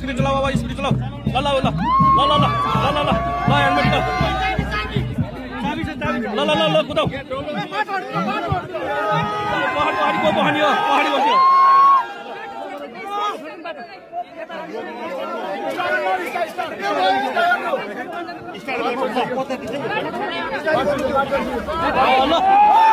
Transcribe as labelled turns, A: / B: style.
A: speed चलाऊ बाबा speed चलाऊ ल ल ल ल ल ल ल ल ल हेलमेट ल ल ल ल ल कुदाऊ पहाडी को पहाडी हो पहाडी बस्यो ल